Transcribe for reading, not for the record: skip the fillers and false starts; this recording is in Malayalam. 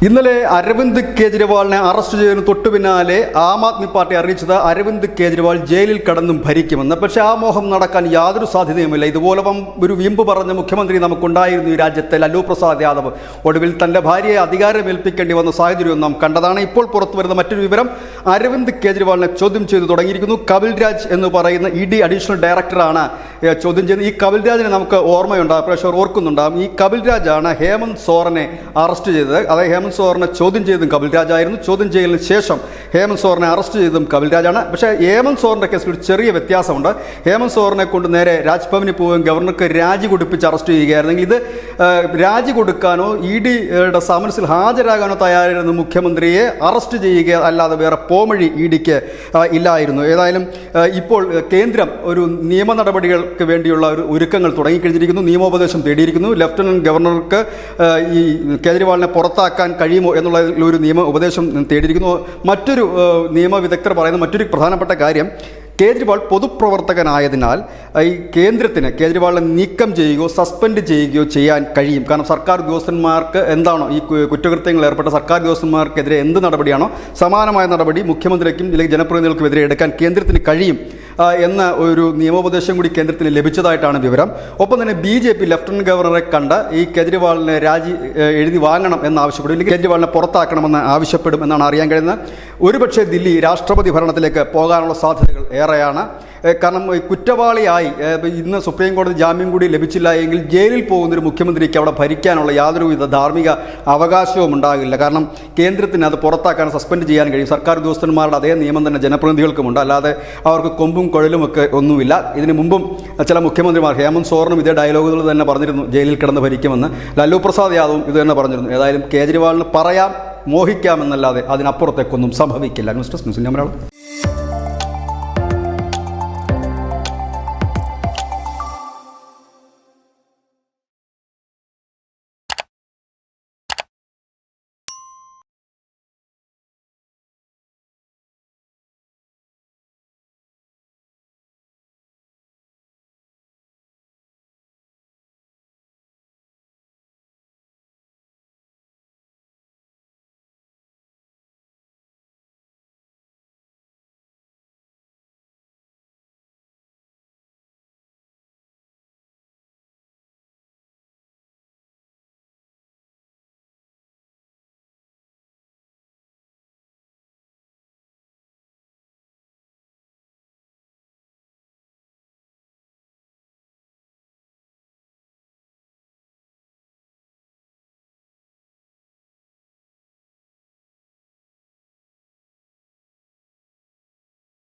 ഇന്നലെ അരവിന്ദ് കേജ്രിവാളിനെ അറസ്റ്റ് ചെയ്തതിന് തൊട്ടു പിന്നാലെ ആം ആദ്മി പാർട്ടി അറിയിച്ചത് അരവിന്ദ് കേജ്രിവാൾ ജയിലിൽ കടന്നും ഭരിക്കുമെന്ന്. പക്ഷേ ആ മോഹം നടക്കാൻ യാതൊരു സാധ്യതയുമില്ല. ഇതുപോലെ ഒരു വീമ്പ് പറഞ്ഞ മുഖ്യമന്ത്രി നമുക്കുണ്ടായിരുന്നു ഈ രാജ്യത്തെ, ലാലു പ്രസാദ് യാദവ്. ഒടുവിൽ തൻ്റെ ഭാര്യയെ അധികാരമേൽപ്പിക്കേണ്ടി വന്ന സാഹചര്യവും നാം കണ്ടതാണ്. ഇപ്പോൾ പുറത്തു വരുന്ന മറ്റൊരു വിവരം, അരവിന്ദ് കേജ്രിവാളിനെ ചോദ്യം ചെയ്തു തുടങ്ങിയിരിക്കുന്നു. കപിൽ രാജ് എന്ന് പറയുന്ന ED അഡീഷണൽ ഡയറക്ടറാണ് ചോദ്യം ചെയ്യുന്നത്. ഈ കപിൽ രാജിനെ നമുക്ക് ഓർമ്മയുണ്ടാകും, പ്രേക്ഷകർ ഓർക്കുന്നുണ്ടാകും. ഈ കപിൽ രാജാണ് ഹേമന്ത് സോറനെ അറസ്റ്റ് ചെയ്തത്. അതായത് ഹേമന്ത് സോറനെ ചോദ്യം ചെയ്തതും കപിൽ രാജായിരുന്നു. ചോദ്യം ചെയ്യലിന് ശേഷം ഹേമന്ത് സോറനെ അറസ്റ്റ് ചെയ്തതും കപിൽ രാജാണ്. പക്ഷേ ഹേമന്ത് സോറിൻ്റെ കേസിൽ ഒരു ചെറിയ വ്യത്യാസമുണ്ട്. ഹേമന്ത് സോറിനെ കൊണ്ട് നേരെ രാജ്ഭവനിൽ പോവുകയും ഗവർണർക്ക് രാജി കൊടുപ്പിച്ച് അറസ്റ്റ് ചെയ്യുകയായിരുന്നെങ്കിൽ ഇത് രാജി കൊടുക്കാനോ EDയുടെ സമൻസിൽ ഹാജരാകാനോ തയ്യാറായിരുന്ന മുഖ്യമന്ത്രിയെ അറസ്റ്റ് ചെയ്യുക അല്ലാതെ വേറെ പോംവഴി EDക്ക് ഇല്ലായിരുന്നു. ഏതായാലും ഇപ്പോൾ കേന്ദ്രം ഒരു നിയമ നടപടികൾക്ക് വേണ്ടിയുള്ള ഒരു ഒരുക്കങ്ങൾ തുടങ്ങിക്കഴിഞ്ഞിരിക്കുന്നു. നിയമോപദേശം തേടിയിരിക്കുന്നു. ലഫ്റ്റനന്റ് ഗവർണർക്ക് ഈ കേജ്രിവാളിനെ പുറത്താക്കാൻ കഴിയുമോ എന്നുള്ള ഒരു നിയമ ഉപദേശം തേടിയിരിക്കുന്നു. മറ്റൊരു നിയമ വിദഗ്ധർ പറയുന്ന മറ്റൊരു പ്രധാനപ്പെട്ട കാര്യം, കേജ്രിവാൾ പൊതുപ്രവർത്തകനായതിനാൽ ഈ കേന്ദ്രത്തിന് കേജ്രിവാളിനെ നീക്കം ചെയ്യുകയോ സസ്പെൻഡ് ചെയ്യുകയോ ചെയ്യാൻ കഴിയും. കാരണം സർക്കാർ ഉദ്യോഗസ്ഥന്മാർക്ക് എന്താണോ ഈ കുറ്റകൃത്യങ്ങളിൽ ഏർപ്പെട്ട സർക്കാർ ഉദ്യോഗസ്ഥന്മാർക്കെതിരെ എന്ത് നടപടിയാണോ സമാനമായ നടപടി മുഖ്യമന്ത്രിക്കും അല്ലെങ്കിൽ ജനപ്രതിനിധികൾക്കുമെതിരെ എടുക്കാൻ കേന്ദ്രത്തിന് കഴിയും എന്ന ഒരു നിയമോപദേശം കൂടി കേന്ദ്രത്തിന് ലഭിച്ചതായിട്ടാണ് വിവരം. ഒപ്പം തന്നെ BJP ലഫ്റ്റനന്റ് ഗവർണറെ കണ്ട് ഈ കേജ്രിവാളിനെ രാജി എഴുതി വാങ്ങണം എന്നാവശ്യപ്പെടും, അല്ലെങ്കിൽ കേജ്രിവാളിനെ പുറത്താക്കണമെന്ന് ആവശ്യപ്പെടും എന്നാണ് അറിയാൻ കഴിയുന്നത്. ഒരുപക്ഷെ ദില്ലി രാഷ്ട്രപതി ഭരണത്തിലേക്ക് പോകാനുള്ള സാധ്യതകൾ ഏറെയാണ്. കാരണം കുറ്റവാളിയായി ഇന്ന് സുപ്രീം കോടതി ജാമ്യം കൂടി ലഭിച്ചില്ല എങ്കിൽ ജയിലിൽ പോകുന്നൊരു മുഖ്യമന്ത്രിക്ക് അവിടെ ഭരിക്കാനുള്ള യാതൊരുവിധ ധാർമ്മിക അവകാശവും ഉണ്ടാകില്ല. കാരണം കേന്ദ്രത്തിന് അത് പുറത്താക്കാൻ സസ്പെൻഡ് ചെയ്യാൻ കഴിയും. സർക്കാർ ഉദ്യോഗസ്ഥന്മാരുടെ അതേ നിയമം തന്നെ ജനപ്രതിനിധികൾക്കുമുണ്ട്. അല്ലാതെ അവർക്ക് കൊമ്പും കുഴലുമൊക്കെ ഒന്നുമില്ല. ഇതിനു മുമ്പും ചില മുഖ്യമന്ത്രിമാർ, ഹേമന്ത് സോറനും ഇതേ ഡയലോഗുകൾ തന്നെ പറഞ്ഞിരുന്നു ജയിലിൽ കിടന്ന് ഭരിക്കുമെന്ന്. ലാലു പ്രസാദ് യാദവും ഇത് തന്നെ പറഞ്ഞിരുന്നു. ഏതായാലും കേജ്രിവാളിന് പറയാം, മോഹിക്കാമെന്നല്ലാതെ അതിനപ്പുറത്തേക്കൊന്നും സംഭവിക്കില്ല. News desk news India Malayalam.